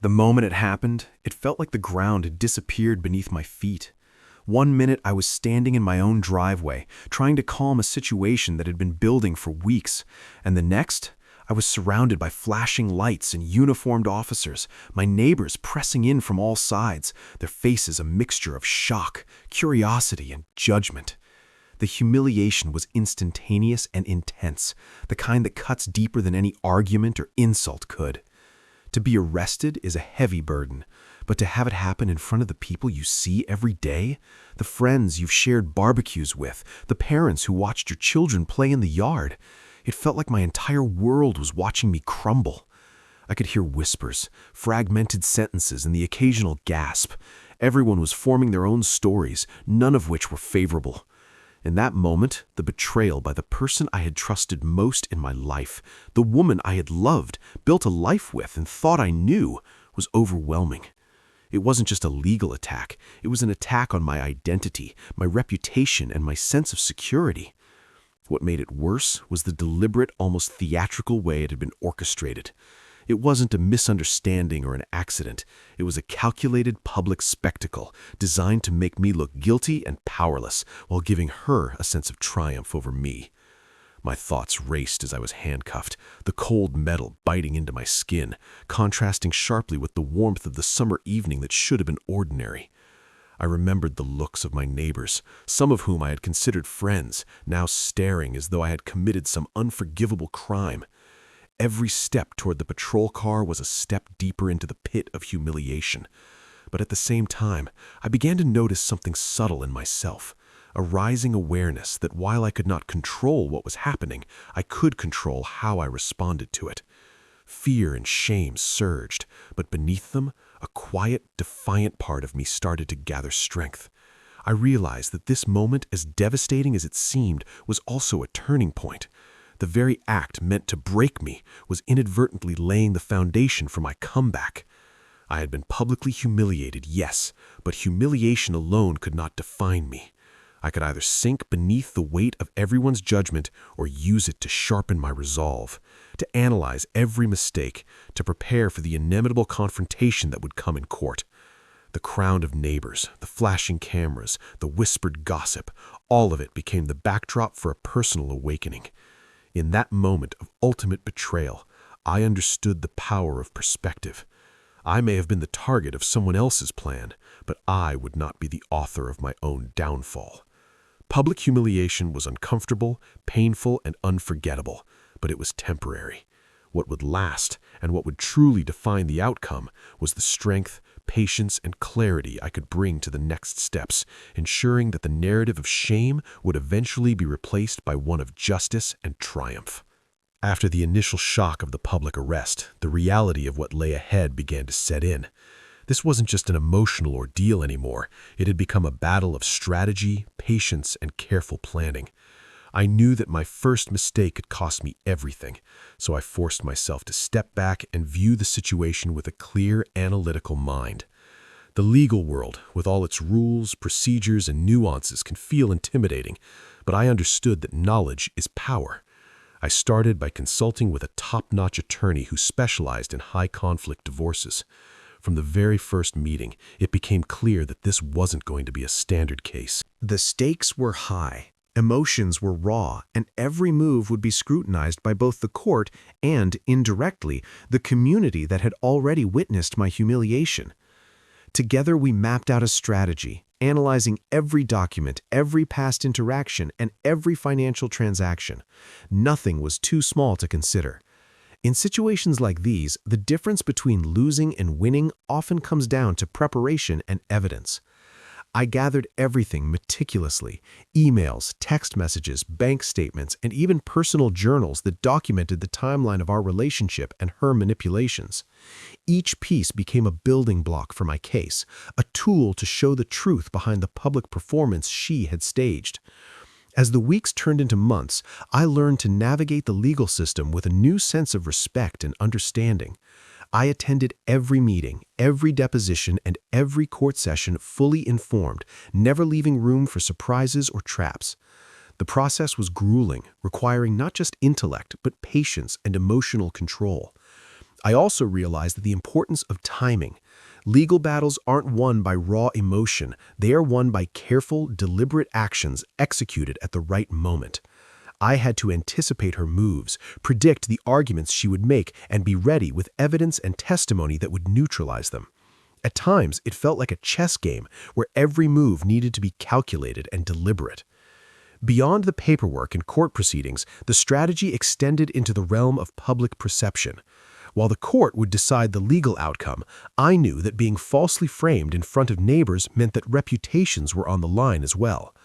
The moment it happened, it felt like the ground had disappeared beneath my feet. One minute I was standing in my own driveway, trying to calm a situation that had been building for weeks, and the next, I was surrounded by flashing lights and uniformed officers, my neighbors pressing in from all sides, their faces a mixture of shock, curiosity, and judgment. The humiliation was instantaneous and intense, the kind that cuts deeper than any argument or insult could. To be arrested is a heavy burden, but to have it happen in front of the people you see every day, the friends you've shared barbecues with, the parents who watched your children play in the yard, it felt like my entire world was watching me crumble. I could hear whispers, fragmented sentences, and the occasional gasp. Everyone was forming their own stories, none of which were favorable. In that moment, the betrayal by the person I had trusted most in my life, the woman I had loved, built a life with, and thought I knew, was overwhelming. It wasn't just a legal attack. It was an attack on my identity, my reputation, and my sense of security. What made it worse was the deliberate, almost theatrical way it had been orchestrated. It wasn't a misunderstanding or an accident. It was a calculated public spectacle designed to make me look guilty and powerless while giving her a sense of triumph over me. My thoughts raced as I was handcuffed, the cold metal biting into my skin, contrasting sharply with the warmth of the summer evening that should have been ordinary. I remembered the looks of my neighbors, some of whom I had considered friends, now staring as though I had committed some unforgivable crime. Every step toward the patrol car was a step deeper into the pit of humiliation. But at the same time, I began to notice something subtle in myself, a rising awareness that while I could not control what was happening, I could control how I responded to it. Fear and shame surged, but beneath them, a quiet, defiant part of me started to gather strength. I realized that this moment, as devastating as it seemed, was also a turning point. The very act meant to break me was inadvertently laying the foundation for my comeback. I had been publicly humiliated, yes, but humiliation alone could not define me. I could either sink beneath the weight of everyone's judgment or use it to sharpen my resolve, to analyze every mistake, to prepare for the inevitable confrontation that would come in court. The crowd of neighbors, the flashing cameras, the whispered gossip, all of it became the backdrop for a personal awakening. In that moment of ultimate betrayal, I understood the power of perspective. I may have been the target of someone else's plan, but I would not be the author of my own downfall. Public humiliation was uncomfortable, painful, and unforgettable, but it was temporary. What would last, and what would truly define the outcome, was the strength, patience, and clarity I could bring to the next steps, ensuring that the narrative of shame would eventually be replaced by one of justice and triumph. After the initial shock of the public arrest, the reality of what lay ahead began to set in. This wasn't just an emotional ordeal anymore. It had become a battle of strategy, patience, and careful planning. I knew that my first mistake could cost me everything, so I forced myself to step back and view the situation with a clear, analytical mind. The legal world, with all its rules, procedures, and nuances, can feel intimidating, but I understood that knowledge is power. I started by consulting with a top-notch attorney who specialized in high-conflict divorces. From the very first meeting, it became clear that this wasn't going to be a standard case. The stakes were high. Emotions were raw, and every move would be scrutinized by both the court and, indirectly, the community that had already witnessed my humiliation. Together we mapped out a strategy, analyzing every document, every past interaction, and every financial transaction. Nothing was too small to consider. In situations like these, the difference between losing and winning often comes down to preparation and evidence. I gathered everything meticulously: emails, text messages, bank statements, and even personal journals that documented the timeline of our relationship and her manipulations. Each piece became a building block for my case, a tool to show the truth behind the public performance she had staged. As the weeks turned into months, I learned to navigate the legal system with a new sense of respect and understanding. I attended every meeting, every deposition, and every court session fully informed, never leaving room for surprises or traps. The process was grueling, requiring not just intellect, but patience and emotional control. I also realized the importance of timing. Legal battles aren't won by raw emotion, they are won by careful, deliberate actions executed at the right moment. I had to anticipate her moves, predict the arguments she would make, and be ready with evidence and testimony that would neutralize them. At times, it felt like a chess game where every move needed to be calculated and deliberate. Beyond the paperwork and court proceedings, the strategy extended into the realm of public perception. While the court would decide the legal outcome, I knew that being falsely framed in front of neighbors meant that reputations were on the line as well.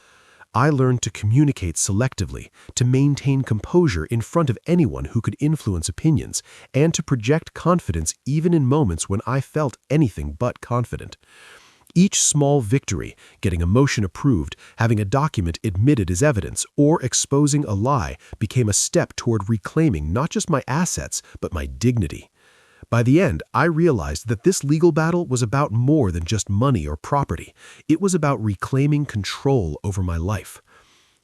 I learned to communicate selectively, to maintain composure in front of anyone who could influence opinions, and to project confidence even in moments when I felt anything but confident. Each small victory, getting a motion approved, having a document admitted as evidence, or exposing a lie, became a step toward reclaiming not just my assets, but my dignity. By the end, I realized that this legal battle was about more than just money or property. It was about reclaiming control over my life.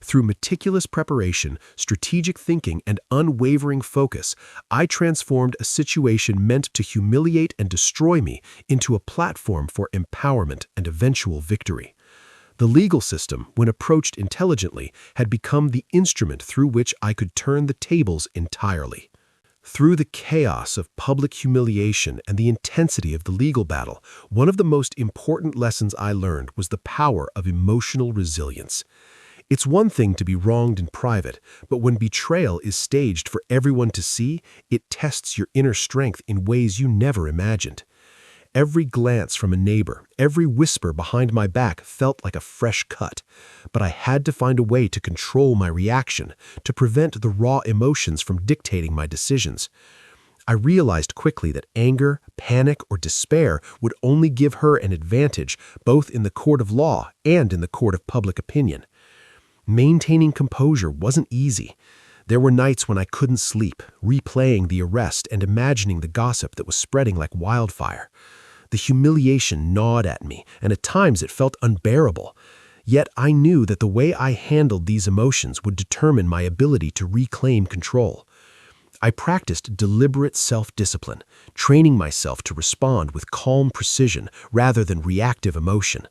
Through meticulous preparation, strategic thinking, and unwavering focus, I transformed a situation meant to humiliate and destroy me into a platform for empowerment and eventual victory. The legal system, when approached intelligently, had become the instrument through which I could turn the tables entirely. Through the chaos of public humiliation and the intensity of the legal battle, one of the most important lessons I learned was the power of emotional resilience. It's one thing to be wronged in private, but when betrayal is staged for everyone to see, it tests your inner strength in ways you never imagined. Every glance from a neighbor, every whisper behind my back felt like a fresh cut, but I had to find a way to control my reaction, to prevent the raw emotions from dictating my decisions. I realized quickly that anger, panic, or despair would only give her an advantage, both in the court of law and in the court of public opinion. Maintaining composure wasn't easy. There were nights when I couldn't sleep, replaying the arrest and imagining the gossip that was spreading like wildfire. The humiliation gnawed at me, and at times it felt unbearable. Yet I knew that the way I handled these emotions would determine my ability to reclaim control. I practiced deliberate self-discipline, training myself to respond with calm precision rather than reactive emotion.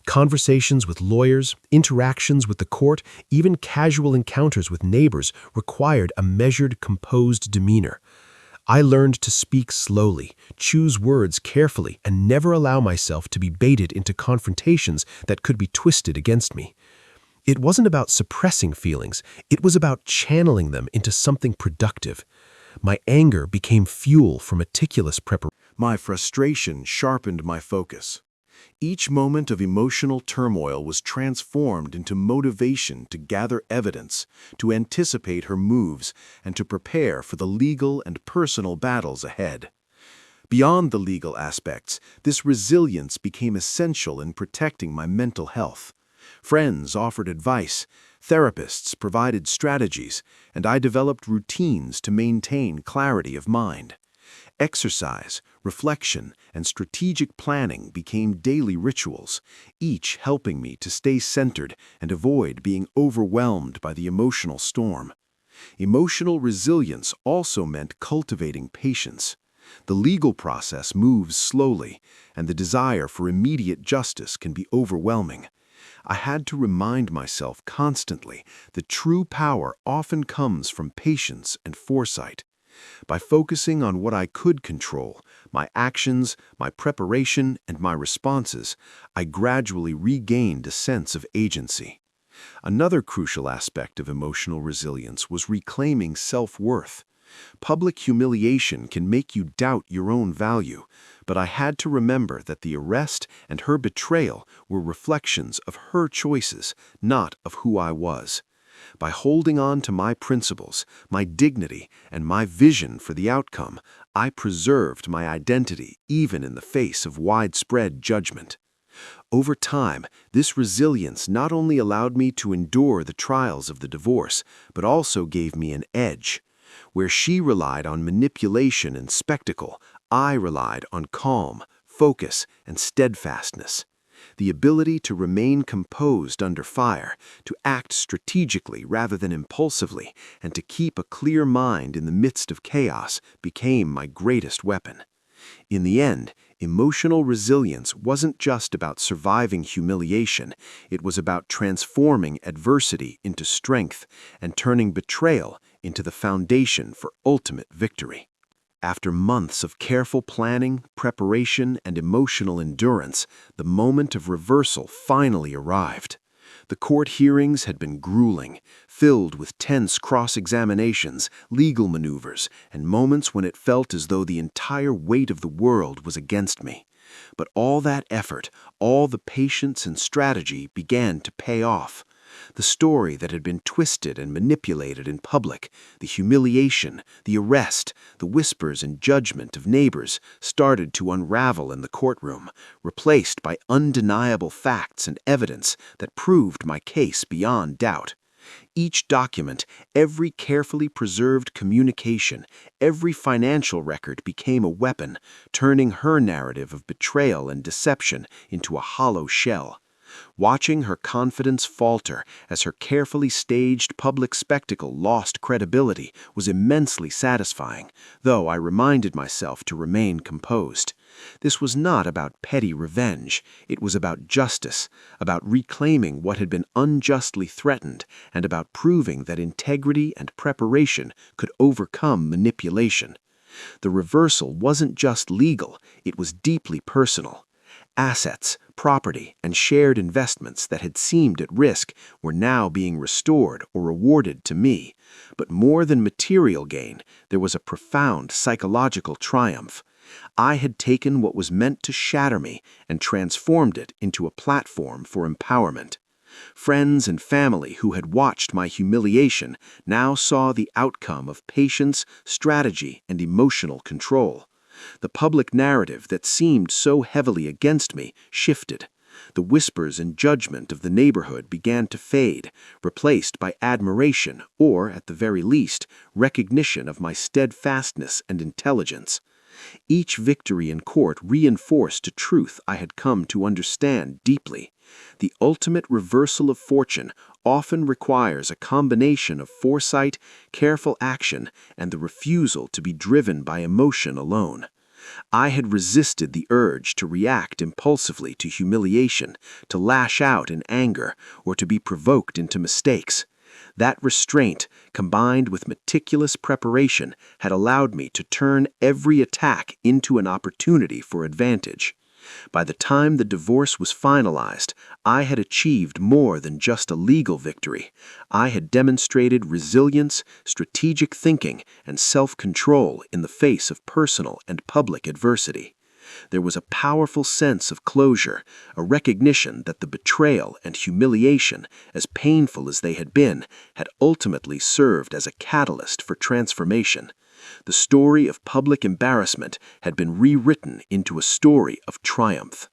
Conversations with lawyers, interactions with the court, even casual encounters with neighbors required a measured, composed demeanor. I learned to speak slowly, choose words carefully, and never allow myself to be baited into confrontations that could be twisted against me. It wasn't about suppressing feelings, it was about channeling them into something productive. My anger became fuel for meticulous preparation. My frustration sharpened my focus. Each moment of emotional turmoil was transformed into motivation to gather evidence, to anticipate her moves, and to prepare for the legal and personal battles ahead. Beyond the legal aspects, this resilience became essential in protecting my mental health. Friends offered advice, therapists provided strategies, and I developed routines to maintain clarity of mind. Exercise, reflection, and strategic planning became daily rituals, each helping me to stay centered and avoid being overwhelmed by the emotional storm. Emotional resilience also meant cultivating patience. The legal process moves slowly, and the desire for immediate justice can be overwhelming. I had to remind myself constantly that true power often comes from patience and foresight. By focusing on what I could control, my actions, my preparation, and my responses, I gradually regained a sense of agency. Another crucial aspect of emotional resilience was reclaiming self-worth. Public humiliation can make you doubt your own value, but I had to remember that the arrest and her betrayal were reflections of her choices, not of who I was. By holding on to my principles, my dignity, and my vision for the outcome, I preserved my identity even in the face of widespread judgment. Over time, this resilience not only allowed me to endure the trials of the divorce, but also gave me an edge. Where she relied on manipulation and spectacle, I relied on calm, focus, and steadfastness. The ability to remain composed under fire, to act strategically rather than impulsively, and to keep a clear mind in the midst of chaos became my greatest weapon. In the end, emotional resilience wasn't just about surviving humiliation, it was about transforming adversity into strength and turning betrayal into the foundation for ultimate victory. After months of careful planning, preparation, and emotional endurance, the moment of reversal finally arrived. The court hearings had been grueling, filled with tense cross-examinations, legal maneuvers, and moments when it felt as though the entire weight of the world was against me. But all that effort, all the patience and strategy began to pay off. The story that had been twisted and manipulated in public, the humiliation, the arrest, the whispers and judgment of neighbors started to unravel in the courtroom, replaced by undeniable facts and evidence that proved my case beyond doubt. Each document, every carefully preserved communication, every financial record became a weapon, turning her narrative of betrayal and deception into a hollow shell. Watching her confidence falter as her carefully staged public spectacle lost credibility was immensely satisfying, though I reminded myself to remain composed. This was not about petty revenge. It was about justice, about reclaiming what had been unjustly threatened, and about proving that integrity and preparation could overcome manipulation. The reversal wasn't just legal, it was deeply personal. Assets, property, and shared investments that had seemed at risk were now being restored or rewarded to me. But more than material gain, there was a profound psychological triumph. I had taken what was meant to shatter me and transformed it into a platform for empowerment. Friends and family who had watched my humiliation now saw the outcome of patience, strategy, and emotional control. The public narrative that seemed so heavily against me shifted. The whispers and judgment of the neighborhood began to fade, replaced by admiration or, at the very least, recognition of my steadfastness and intelligence. Each victory in court reinforced a truth I had come to understand deeply. The ultimate reversal of fortune often requires a combination of foresight, careful action, and the refusal to be driven by emotion alone. I had resisted the urge to react impulsively to humiliation, to lash out in anger, or to be provoked into mistakes. That restraint, combined with meticulous preparation, had allowed me to turn every attack into an opportunity for advantage. By the time the divorce was finalized, I had achieved more than just a legal victory. I had demonstrated resilience, strategic thinking, and self-control in the face of personal and public adversity. There was a powerful sense of closure, a recognition that the betrayal and humiliation, as painful as they had been, had ultimately served as a catalyst for transformation. The story of public embarrassment had been rewritten into a story of triumph.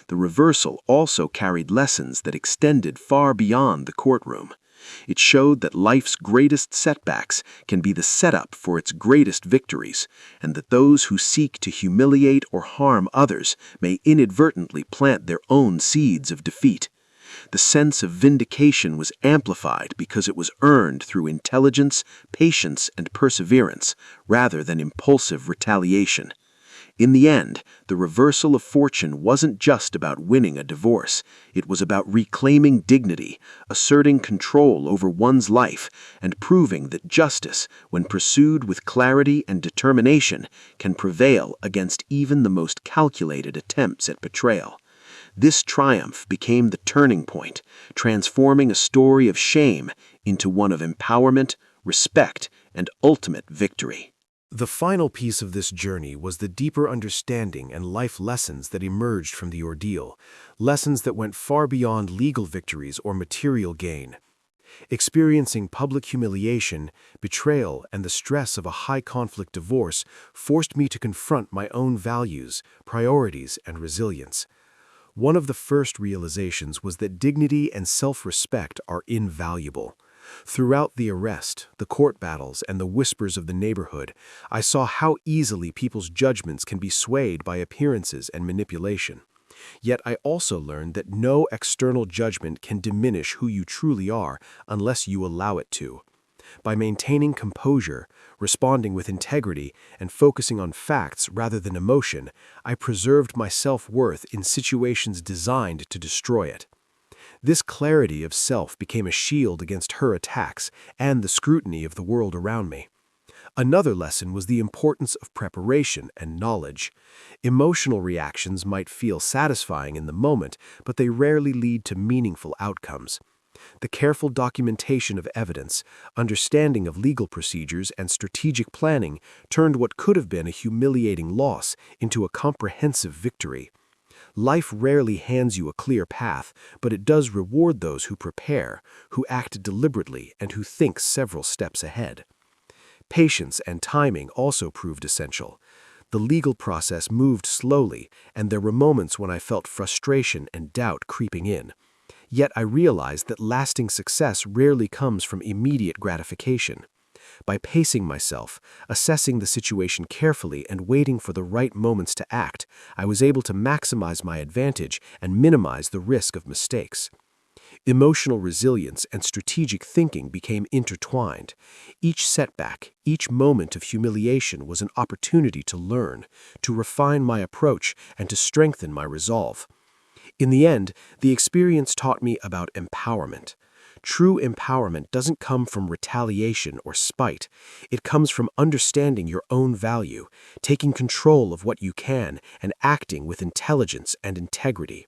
The reversal also carried lessons that extended far beyond the courtroom. It showed that life's greatest setbacks can be the setup for its greatest victories, and that those who seek to humiliate or harm others may inadvertently plant their own seeds of defeat. The sense of vindication was amplified because it was earned through intelligence, patience, and perseverance, rather than impulsive retaliation. In the end, the reversal of fortune wasn't just about winning a divorce. It was about reclaiming dignity, asserting control over one's life, and proving that justice, when pursued with clarity and determination, can prevail against even the most calculated attempts at betrayal. This triumph became the turning point, transforming a story of shame into one of empowerment, respect, and ultimate victory. The final piece of this journey was the deeper understanding and life lessons that emerged from the ordeal, lessons that went far beyond legal victories or material gain. Experiencing public humiliation, betrayal, and the stress of a high-conflict divorce forced me to confront my own values, priorities, and resilience. One of the first realizations was that dignity and self-respect are invaluable. Throughout the arrest, the court battles, and the whispers of the neighborhood, I saw how easily people's judgments can be swayed by appearances and manipulation. Yet I also learned that no external judgment can diminish who you truly are unless you allow it to. By maintaining composure, responding with integrity, and focusing on facts rather than emotion, I preserved my self-worth in situations designed to destroy it. This clarity of self became a shield against her attacks and the scrutiny of the world around me. Another lesson was the importance of preparation and knowledge. Emotional reactions might feel satisfying in the moment, but they rarely lead to meaningful outcomes. The careful documentation of evidence, understanding of legal procedures, and strategic planning turned what could have been a humiliating loss into a comprehensive victory. Life rarely hands you a clear path, but it does reward those who prepare, who act deliberately, and who think several steps ahead. Patience and timing also proved essential. The legal process moved slowly, and there were moments when I felt frustration and doubt creeping in. Yet I realized that lasting success rarely comes from immediate gratification. By pacing myself, assessing the situation carefully, and waiting for the right moments to act, I was able to maximize my advantage and minimize the risk of mistakes. Emotional resilience and strategic thinking became intertwined. Each setback, each moment of humiliation was an opportunity to learn, to refine my approach, and to strengthen my resolve. In the end, the experience taught me about empowerment. True empowerment doesn't come from retaliation or spite. It comes from understanding your own value, taking control of what you can, and acting with intelligence and integrity.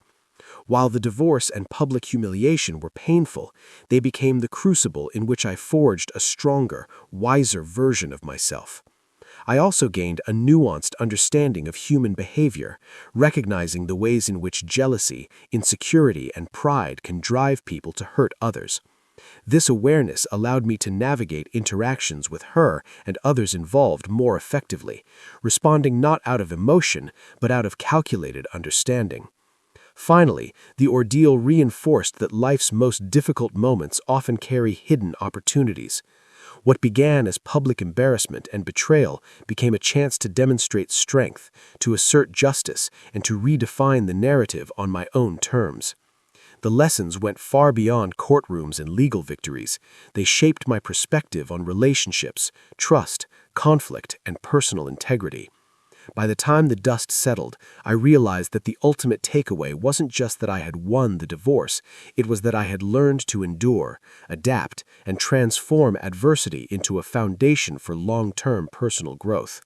While the divorce and public humiliation were painful, they became the crucible in which I forged a stronger, wiser version of myself. I also gained a nuanced understanding of human behavior, recognizing the ways in which jealousy, insecurity, and pride can drive people to hurt others. This awareness allowed me to navigate interactions with her and others involved more effectively, responding not out of emotion, but out of calculated understanding. Finally, the ordeal reinforced that life's most difficult moments often carry hidden opportunities. What began as public embarrassment and betrayal became a chance to demonstrate strength, to assert justice, and to redefine the narrative on my own terms. The lessons went far beyond courtrooms and legal victories. They shaped my perspective on relationships, trust, conflict, and personal integrity. By the time the dust settled, I realized that the ultimate takeaway wasn't just that I had won the divorce, it was that I had learned to endure, adapt, and transform adversity into a foundation for long-term personal growth.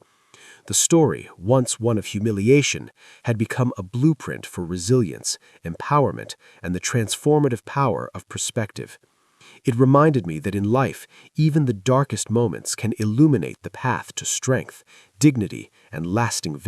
The story, once one of humiliation, had become a blueprint for resilience, empowerment, and the transformative power of perspective. It reminded me that in life, even the darkest moments can illuminate the path to strength, dignity, and lasting victory.